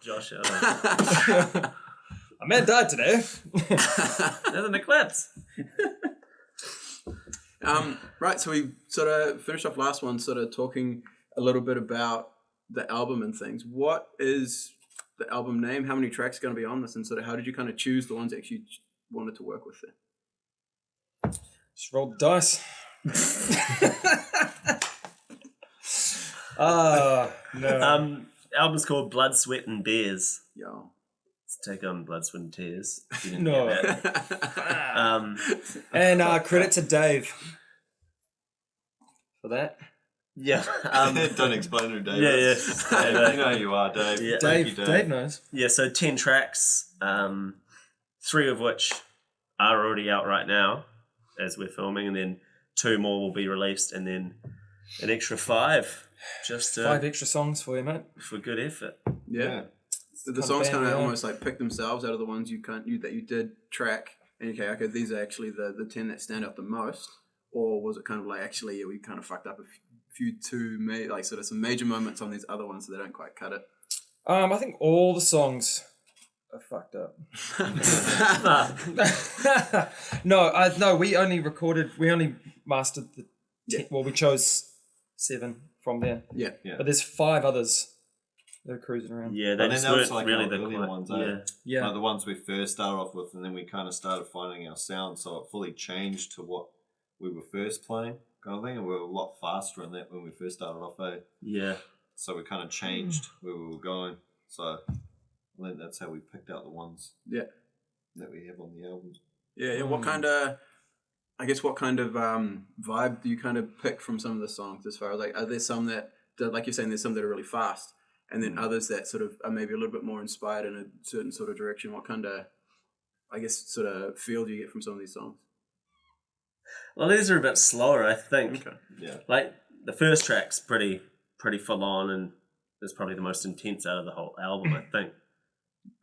Josh. A man died today. There's an eclipse. Right, so we sort of finished off last one, sort of talking a little bit about the album and things. What is the album name? How many tracks are going to be on this? And sort of how did you kind of choose the ones that you wanted to work with there? Just rolled the dice. No. Album's called Blood, Sweat and Beers. Yo. Let's take on Blood, Sweat and Tears. If you didn't No. get that. And credit to Dave for that. Yeah. Don't explain who Dave Yeah, is. yeah. You know who you are, Dave. Yeah. Thank you, Dave knows. Yeah, so 10 tracks, 3 of which are already out right now as we're filming, and then 2 more will be released, and then an extra 5 just 5 extra songs for you, mate. for good effort. Yeah. So the songs kind of almost like pick themselves out of the ones that you did track. And okay, these are actually the 10 that stand out the most. Or was it kind of like, actually, yeah, we kind of fucked up a few like sort of some major moments on these other ones so they don't quite cut it? I think all the songs are fucked up. No, we only mastered the 10, well, we chose 7 from there. Yeah. But there's 5 others that are cruising around. Yeah, they just that was weren't like really our the earlier ones, Yeah. Like the ones we first started off with, and then we kind of started finding our sound, so it fully changed to what we were first playing, kind of thing, and we were a lot faster in that when we first started off, Yeah. So we kind of changed where we were going. So I think that's how we picked out the ones that we have on the album. Yeah. What kind of vibe do you kind of pick from some of the songs as far as like, are there some that like you're saying, there's some that are really fast, and then others that sort of are maybe a little bit more inspired in a certain sort of direction? What kind of, I guess, sort of feel do you get from some of these songs? Well, these are a bit slower, I think. Okay. Yeah. Like, the first track's pretty full on, and is probably the most intense out of the whole album, I think,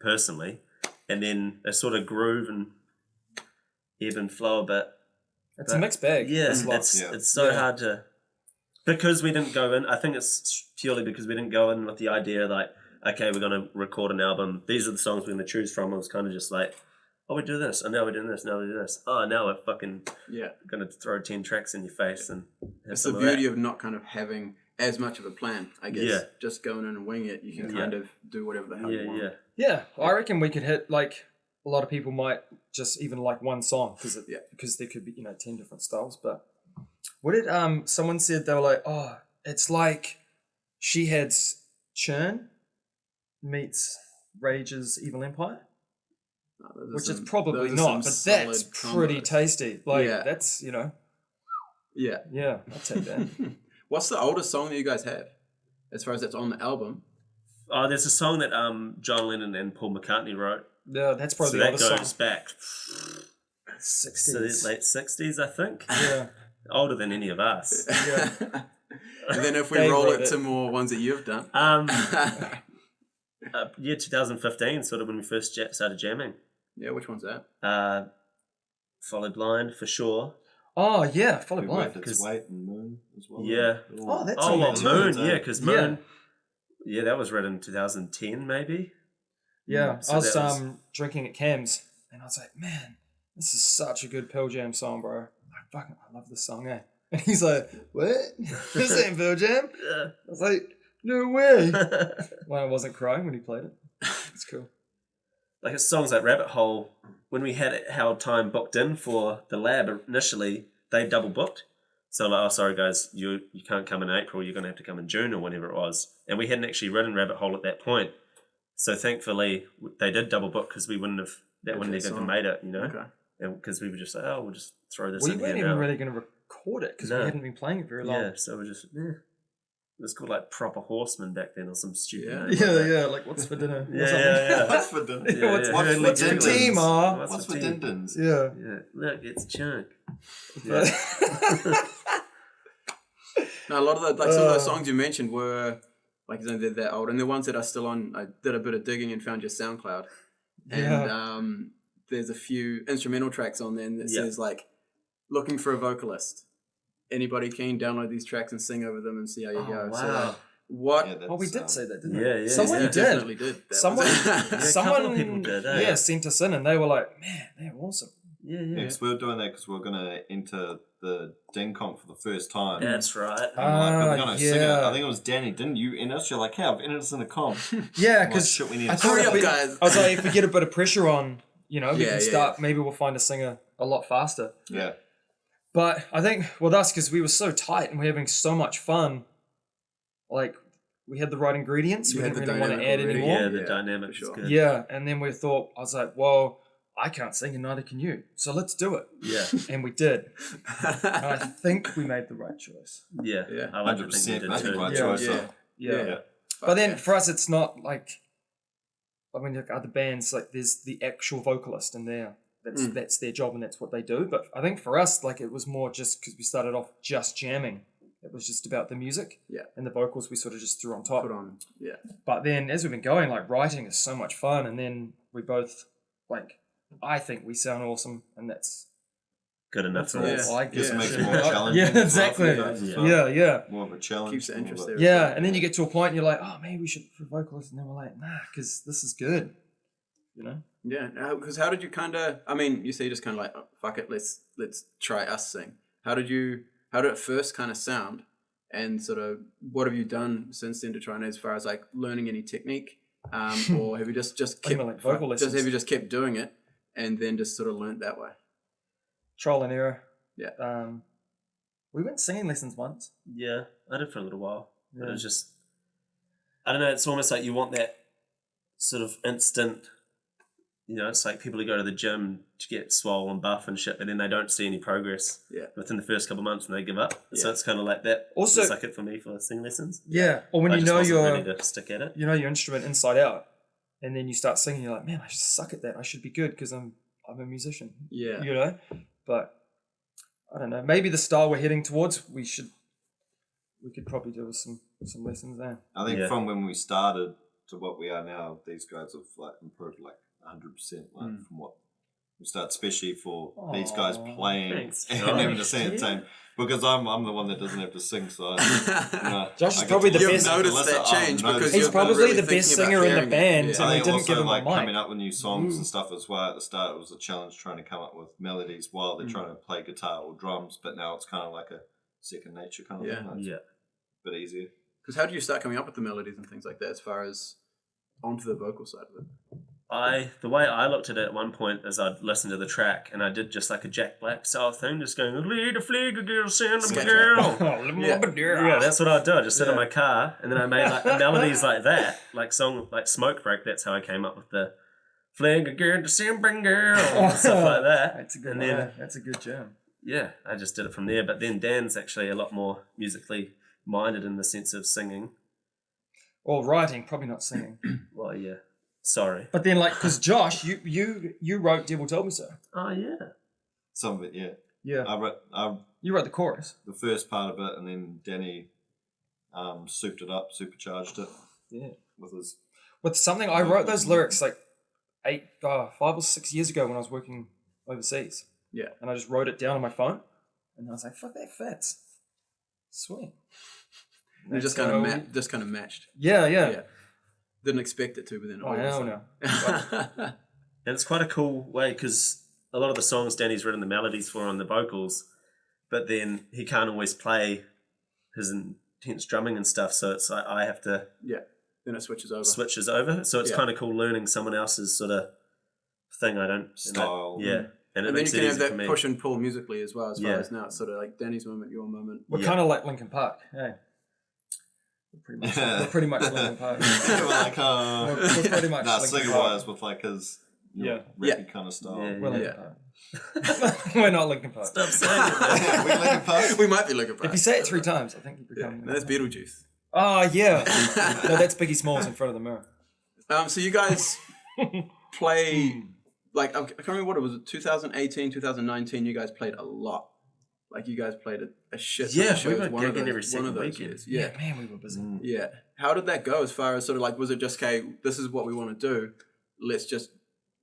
personally. And then they sort of groove and ebb and flow a bit. It's a mixed bag. Yeah, There's it's so hard to... Because we didn't go in... I think it's purely because we didn't go in with the idea like, okay, we're going to record an album. These are the songs we're going to choose from. It was kind of just like, oh, we do this, and now we're doing this, now we do this. Oh, now we're fucking going to throw 10 tracks in your face and have It's some the of beauty that. of not kind of having as much of a plan, I guess. Yeah. Just going in and wing it, you can kind of do whatever the hell you want. Yeah, I reckon we could hit, like, a lot of people might just even like one song because there could be, 10 different styles. But what did someone said, they were like, oh, it's like She Had's Churn meets Rage's Evil Empire. No, which is probably not, but that's pretty tasty. Like, that's, Yeah. Yeah, I'll take that. What's the oldest song that you guys have, as far as that's on the album? Oh, there's a song that John Lennon and Paul McCartney wrote. Yeah, that's probably So the that oldest goes song. back 60s. late 60s, I think. Yeah. Older than any of us. Yeah. And then if we Dave roll wrote it it. to more ones that you've done. 2015, sort of when we first started jamming. Yeah, which one's that? Follow Blind, for sure. Oh, yeah, Follow We Blind. worked its weight and Moon as well. Yeah. Oh, that's Oh, on well, there too. Moon, yeah, because Moon... Yeah, that was written in 2010, maybe. Yeah, So I was that was- drinking at Cam's, and I was like, man, this is such a good Pearl Jam song, bro. I love this song, eh? And he's like, what? This ain't Pearl Jam? Yeah. I was like, no way. Well, I wasn't crying when he played it. It's cool. Like, it's songs like Rabbit Hole, when we had How Time booked in for the lab initially, they double booked. So like, oh, sorry guys, you can't come in April, you're going to have to come in June or whenever it was. And we hadn't actually written Rabbit Hole at that point. So thankfully, they did double book because we wouldn't have even made it, Okay. And because we were just like, oh, we'll just throw this We in weren't here even now. really going to record it because No. we hadn't been playing it very long. Yeah, so we just, it was called like Proper Horseman back then or some stupid name. Yeah, like what's for dinner? or something. Yeah. What's for dinner? Yeah, what's for Dindins? tea, Ma? What's for dindins? Yeah. Yeah, look, it's Chunk. But- No, a lot of some of those songs you mentioned were, like, they're that old. And the ones that are still on, I did a bit of digging and found your SoundCloud. And there's a few instrumental tracks on there that says, like, looking for a vocalist. Anybody keen, download these tracks and sing over them and see how you go. Wow. So What? Yeah, that's, Oh, we did say that, didn't we? Yeah, yeah, Someone yeah. You did. definitely did. That Someone, was- Yeah, a couple someone, of people did, eh? yeah, sent us in, and they were like, "Man, they're awesome." Yeah, Yeah, yeah. 'cause we were doing that because we were going to enter the Ding Comp for the first time. That's right. And we're like, but we're going to sing it. yeah. I think it was Danny. Didn't you enter us? You're like, hey, I've entered us in a comp. Yeah, I'm like, because shit, we need I to thought Hurry if up, we, guys. I was like, if we get a bit of pressure on, we Yeah, can yeah, start. Maybe we'll find a singer a lot faster. Yeah. But I think with us, because we were so tight and we're having so much fun, like we had the right ingredients. You We had didn't the really want to dynamic add already. anymore. Yeah, the Yeah, dynamic for sure. is good. Yeah, and then we thought, I was like, well, I can't sing and neither can you. So let's do it. Yeah, And we did. And I think we made the right choice. yeah. Yeah. I like to think we 100%. did I think too. right Yeah. choice. Yeah. Yeah. Yeah. But then for us, it's not like, I mean, like other bands, like there's the actual vocalist in there. That's their job and that's what they do. But I think for us, like it was more just because we started off just jamming. It was just about the music. Yeah. And the vocals we sort of just threw on top. Put on. Yeah. But then as we've been going, like writing is so much fun. And then we both, like, I think we sound awesome. And that's Good enough for all us. I Just give. makes Yeah. it more challenging. Yeah, as well exactly. for you guys as well. Yeah, yeah. More of a challenge. Keeps the more interest of a- there. Yeah, and then you get to a point and you're like, oh, maybe we should for vocalists. And then we're like, nah, because this is good. You know? Yeah. Because how did you kind of? I mean, you say you just kind of like, oh, fuck it, let's try us sing. How did it first kind of sound? And sort of, what have you done since then to try and as far as like learning any technique, or have you just kept like vocal lessons? have you just kept doing it and then just sort of learned that way? Trial and error. Yeah. We went singing lessons once. Yeah, I did for a little while. But Yeah. it was just, I don't know, it's almost like you want that sort of instant, it's like people who go to the gym to get swole and buff and shit, but then they don't see any progress Yeah. within the first couple of months and they give up. So Yeah. it's kind of like that. Also- it's like it for me for singing lessons. Yeah. Or when I you just know wasn't your ready to stick at it. your instrument inside out, and then you start singing, you're like, man, I suck at that. I should be good because I'm a musician. Yeah. You know? But I don't know. Maybe the style we're heading towards, we could probably do with some lessons there. I think Yeah. from when we started to what we are now, these guys have like improved like 100%, like from what we started, especially for these guys Aw, playing thanks, and Josh. having to sing at the same. Because I'm the one that doesn't have to sing, so Josh is I get probably to the listen best- to You've noticed listen. that change I've because noticed He's you've it. been probably really the best thinking about singer in the hearing it. band, Yeah. and I we think didn't also give him like a mic. coming up with new songs and stuff as well. At the start, it was a challenge trying to come up with melodies while they're trying to play guitar or drums. But now it's kind of like a second nature kind of Yeah. thing. Like, it's Yeah. a bit easier. Because how do you start coming up with the melodies and things like that as far as onto the vocal side of it? The way I looked at it at one point is I'd listen to the track and I did just like a Jack Black style thing, just going, lead a flag, a girl, send a girl. Yeah, that's what I'd do. I just sit in my car and then I made like melodies like that, like Smoke Break. That's how I came up with the flag, a girl, December girl, and stuff like that. That's a good and one. then, That's a good jam. yeah, I just did it from there. But then Dan's actually a lot more musically minded in the sense of singing. Or writing, probably not singing. Well, yeah. Sorry. But then, like, because Josh, you wrote "Devil Told Me So." Oh, yeah. Some of it, yeah. Yeah, I wrote you wrote the chorus. the first part of it, and then Danny souped it up, supercharged it Yeah, with his. with something I wrote those lyrics like 5 or 6 years ago when I was working overseas. Yeah. And I just wrote it down on my phone, and I was like, "Fuck, that fits." Sweet. And it just kind of matched. Yeah. Yeah. Didn't expect it to, but then Oh all of a hell sudden- no. And it's quite a cool way because a lot of the songs Danny's written the melodies for on the vocals, but then he can't always play his intense drumming and stuff. So it's like I have to Yeah. Then it switches over. switches over. So it's Yeah. kind of cool learning someone else's sort of thing. I don't Style. Yeah, and it And then you makes can it have easy for that me. push and pull musically as well, as far Yeah. as now it's sort of like Danny's moment, your moment. We're Yeah. kind of like Linkin Park. Hey. We're pretty much Linkin Park. We're like, We're pretty much nah, Linkin singer Park. wise with like his Yeah. rappy kind of style. Yeah, We're Linkin Yeah. Park. We're not Linkin Park. Stop saying it. man. we Linkin Park. We might be looking for If you say it 3 times, I think you Yeah. become. No, that's Beetlejuice. Oh yeah. No, that's Biggie Smalls in front of the mirror. So you guys play, like, I can't remember what it was, 2018, 2019, you guys played a lot. Like, you guys played a shit ton Yeah, of we shows were one of gigging those, every one second of those weekend. years. Yeah. Man, we were busy. Yeah. How did that go as far as sort of like, was it just, okay, this is what we want to do, let's just,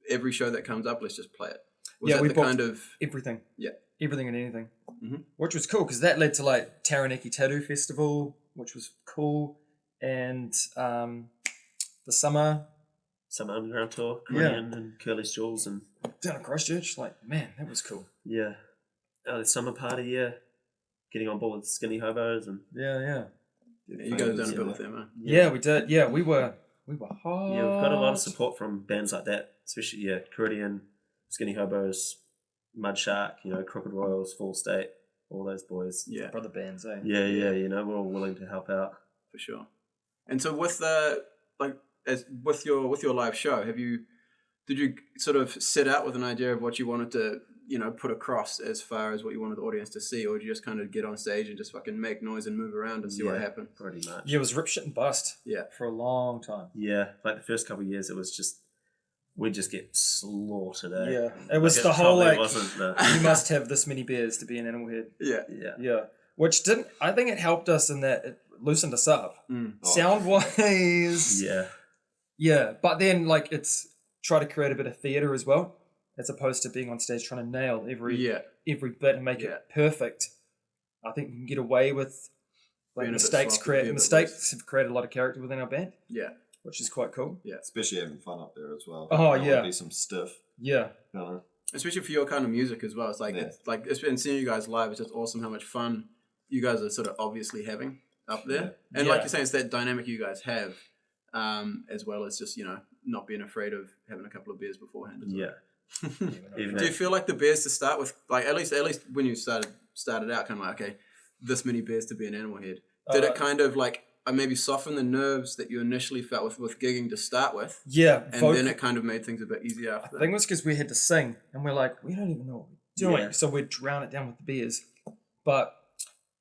every show that comes up, let's just play it? Was Yeah, that we the booked- kind of, Everything. Yeah. Everything and anything. Mhm. Which was cool because that led to like Taranaki Tattoo Festival, which was cool. and the summer Underground tour, Yeah. Greenhill and Curly's Jewels, and down at Christchurch. Like, man, that was cool. yeah, the summer party, yeah, getting on board with Skinny Hobos, and Yeah. You guys done a bit with them, huh? Yeah, we did. Yeah, we were hard. Yeah, we've got a lot of support from bands like that, especially Caridian, Skinny Hobos, Mud Shark, Crooked Royals, Full State, all those boys. Yeah, Brother bands, eh? Yeah, we're all willing to help out. for sure. And so with with your live show, did you sort of set out with an idea of what you wanted to put across as far as what you wanted the audience to see, or did you just kind of get on stage and just fucking make noise and move around and see what happened? Pretty much. Yeah, it was rip shit and bust. Yeah. For a long time. Yeah, like the first couple of years, it was just we'd just get slaughtered. Yeah, it was the whole probably like wasn't the, you must have this many beers to be an Animalhead. Yeah. Yeah, which didn't. I think it helped us in that it loosened us up, sound wise. Yeah, but then like it's try to create a bit of theatre as well, as opposed to being on stage trying to nail every bit and make it perfect. I think we can get away with like mistakes. Mistakes have created a lot of character within our band. Yeah. Which is quite cool. Yeah. Especially having fun up there as well. Oh, There yeah. would be some stiff. Yeah. Especially for your kind of music as well. It's like it's been seeing you guys live. It's just awesome how much fun you guys are sort of obviously having up there. And like you're saying, it's that dynamic you guys have, as well as just not being afraid of having a couple of beers beforehand. As well. Do you feel like the beers to start with, like at least when you started out, kind of like, okay, this many beers to be an Animalhead? Did it kind of like maybe soften the nerves that you initially felt with gigging to start with? Yeah. And then it kind of made things a bit easier after that? I think it was because we had to sing and we're like, we don't even know what we're doing. So we'd drown it down with the beers. But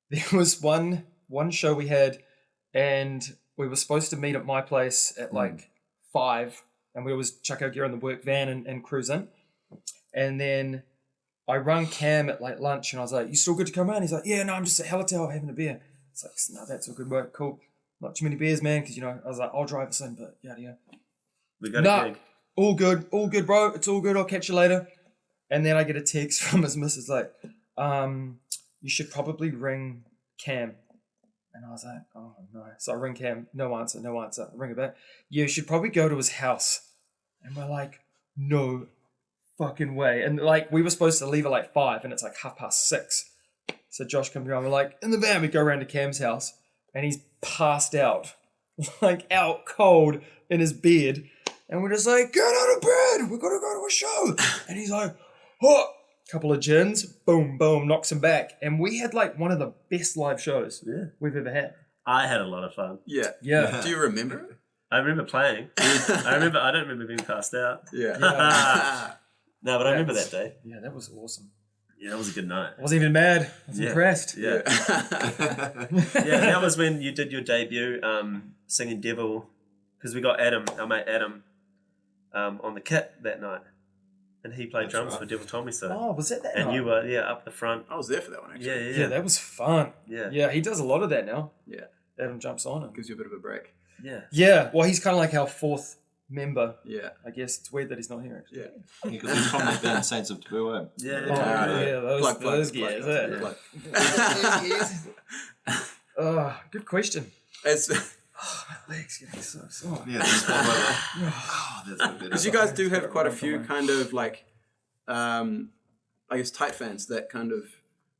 there was one show we had and we were supposed to meet at my place at like 5 and we always chuck our gear in the work van and cruise in. And then I rung Cam at like lunch and I was like, you still good to come around? He's like, yeah, no, I'm just at Hallertau having a beer. It's like, no, that's all good work, cool. Not too many beers, man, because, I was like, I'll drive us in, but yada. We got a gig. All good, bro. It's all good. I'll catch you later. And then I get a text from his missus like, you should probably ring Cam. And I was like, oh, no. So I ring Cam. No answer. I ring it back. You should probably go to his house. And we're like, no fucking way. And like, we were supposed to leave at like 5 and it's like 6:30. So Josh comes around. We're like, in the van, we go around to Cam's house. And he's passed out, like out cold in his bed. And we're just like, get out of bed. We're going to go to a show. And he's like, oh, couple of gins, boom, knocks him back. And we had like one of the best live shows we've ever had. I had a lot of fun. Yeah. Do you remember? I remember playing. I don't remember being passed out. Yeah. No, but I remember that day. Yeah, that was awesome. Yeah, that was a good night. I wasn't even mad. I was impressed. Yeah. That was when you did your debut singing Devil, because we got our mate Adam, on the kit that night. And he played drums for Devil Told Me So. Oh, was that night? And you were, up the front. I was there for that one, actually. Yeah, that was fun. Yeah, he does a lot of that now. Yeah. Adam jumps on him. Gives you a bit of a break. Yeah, well, he's kind of like our 4th member. Yeah. I guess it's weird that he's not here, actually. Yeah. Because he's from the band Saints of Taboo. Those guys. Oh, good question. It's... my leg's getting so sore. Yeah, that's what because you guys do have quite a few kind of like, I guess, Tait fans that kind of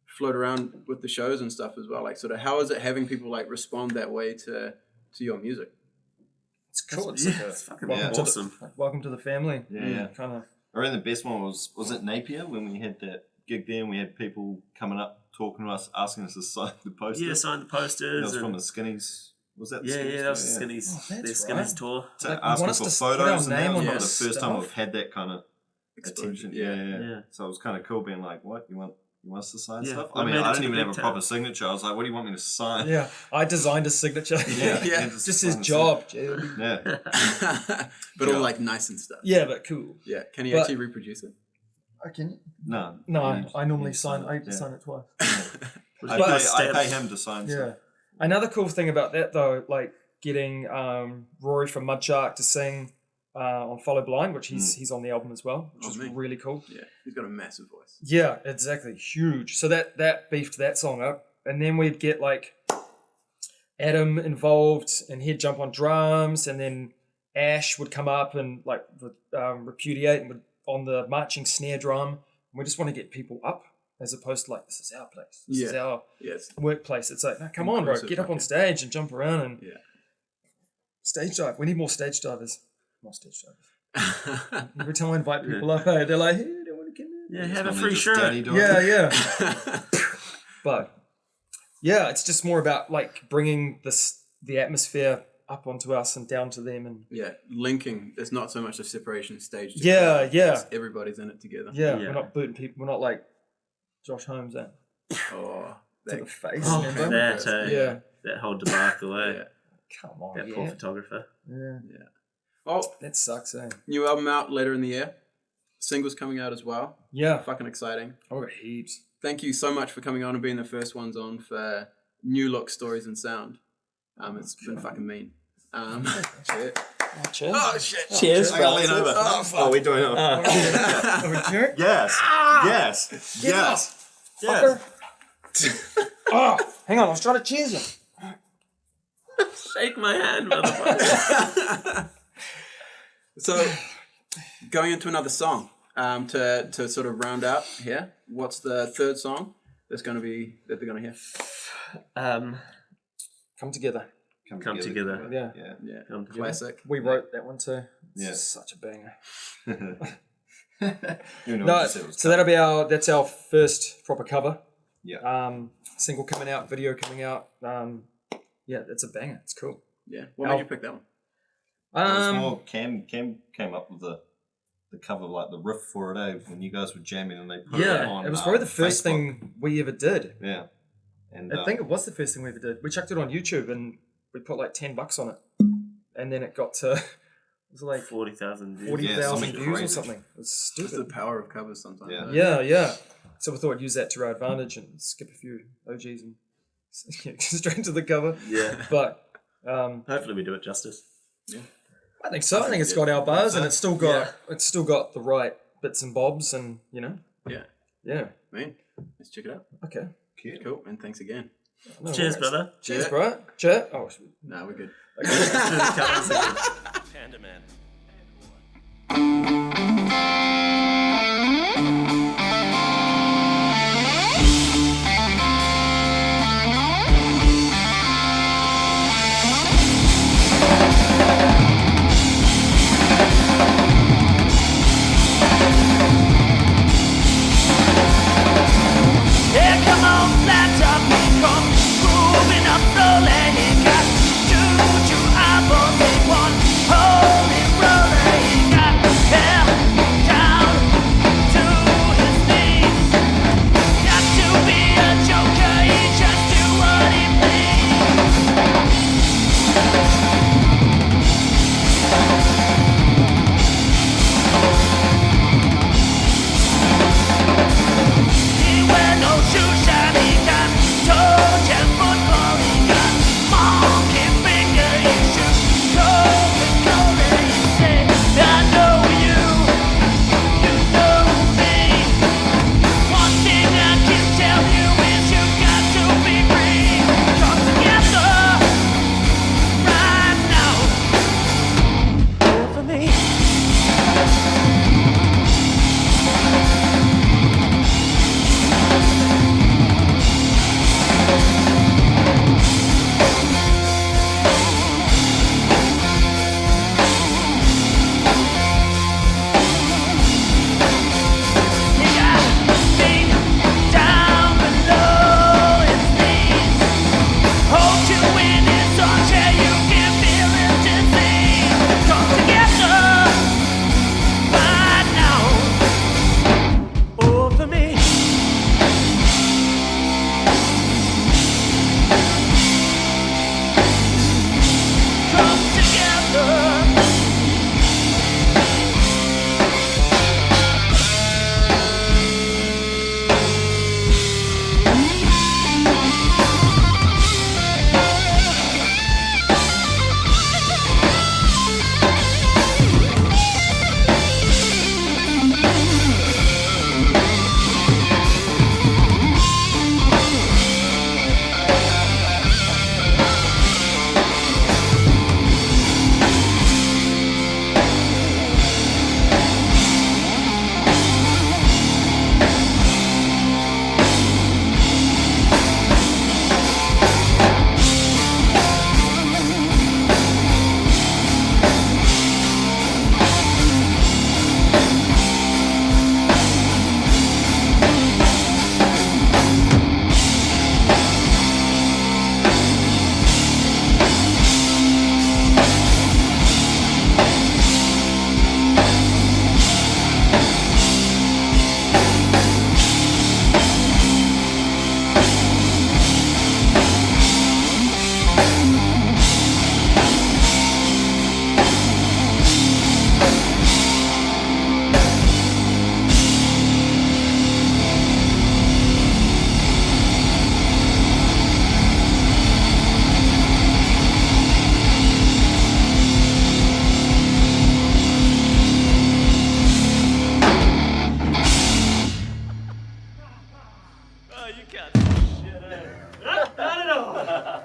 float around with the shows and stuff as well. Like, sort of, how is it having people like respond that way to your music? It's cool. It's fucking awesome. Welcome to the family. Yeah. Kind of. I reckon the best one was it Napier when we had that gig there and we had people coming up talking to us, asking us to sign the posters. Yeah, sign the posters. That was from the Skinnies. Was that the Skinnies? Yeah, that was the Skinnies. Oh, the Skinnies tour. So like, asking for photos and that was like the first stuff. time we've had that kind of attention. Yeah. Yeah. So it was kind of cool being like, what, you want us to sign stuff? We I mean, made it I to didn't the even have a big proper town. signature. I was like, what do you want me to sign? Yeah, I designed a signature. Yeah. Just his job. Yeah. But all like nice and stuff. Yeah, but cool. Yeah. Can you actually reproduce it? Can you? No. I normally sign. I sign it twice. I pay him to sign stuff. Yeah. Another cool thing about that though, like getting Rory from Mudshark to sing on Follow Blind, which he's on the album as well, which is really cool. Yeah, he's got a massive voice. Yeah, exactly, huge. So that beefed that song up, and then we'd get like Adam involved, and he'd jump on drums, and then Ash would come up and like repudiate and would on the marching snare drum. We just want to get people up as opposed to like, this is our place. This is our workplace. It's like, no, come on, bro, get up on stage and jump around and stage dive. We need more stage divers. More stage divers. Every time I invite people up, hey, they're like, hey, they want to get in. Yeah, have a free shirt. Yeah. But yeah, it's just more about like bringing the atmosphere up onto us and down to them, and linking. It's not so much a separation stage. Everybody's in it together. We're not booting people. We're not like Josh Holmes to the face. That whole debacle. Come on, that poor photographer. Yeah. Well, that sucks. New album out later in the year. Singles coming out as well. Yeah, fucking exciting. I got heaps. Thank you so much for coming on and being the first ones on for New Look Stories and Sound. It's been fucking mean. Cheers. Oh shit. Cheers, I gotta lean over. Oh, we're doing it. Yes. Fucker. Hang on, I was trying to cheers you. Shake my hand, motherfucker. So, going into another song, to sort of round out here, what's the third song that they're gonna hear? Come Together. Come Together. Yeah. Classic. We wrote that one too. It's such a banger. So that's our first proper cover. Yeah. Single coming out, video coming out. It's a banger. It's cool. Yeah. What made you pick that one? It's more Cam came up with the cover, like the riff for it, when you guys were jamming and they put it on. It was probably the first Facebook. thing we ever did. Yeah. And I think it was the first thing we ever did. We chucked it on YouTube and we put like $10 on it. And then it got to, it was like 40,000 views. 40,000 views or crazy. something. It was stupid. It's the power of covers sometimes. Yeah. So we thought we'd use that to our advantage and skip a few OGs and straight to the cover. Yeah. But hopefully we do it justice. Yeah. I think so. I think it's got our buzz and it's still got the right bits and bobs and Yeah. Man, let's check it out. Okay. Cool. And thanks again. No Cheers, worries. brother. Cheers, bro. Cheers. Oh, No, we're good. Panda Man. Juju eyeballs in one holy brother. He got hell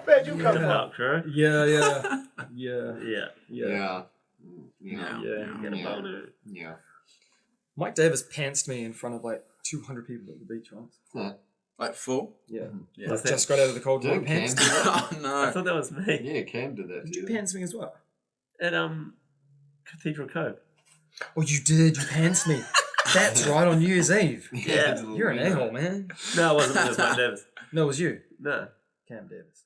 Where'd you come Get from? out, crew. Yeah. Yeah. Yeah. Get a boner. Yeah. Mike Davis pantsed me in front of like 200 people at the beach once. Like full? Yeah. Yeah. Like, just got out of the cold water. Didn't Cam Pantsed do me. Oh I no. thought that was me. Yeah, Cam did that Did too. you pants me as well? At Cathedral Cove. Oh, you did. You pantsed me. That's right, on New Year's Eve. Yeah. You're an a-hole, man. No, it wasn't me. It was Mike Davis. No, it was you. No. Cam Davis.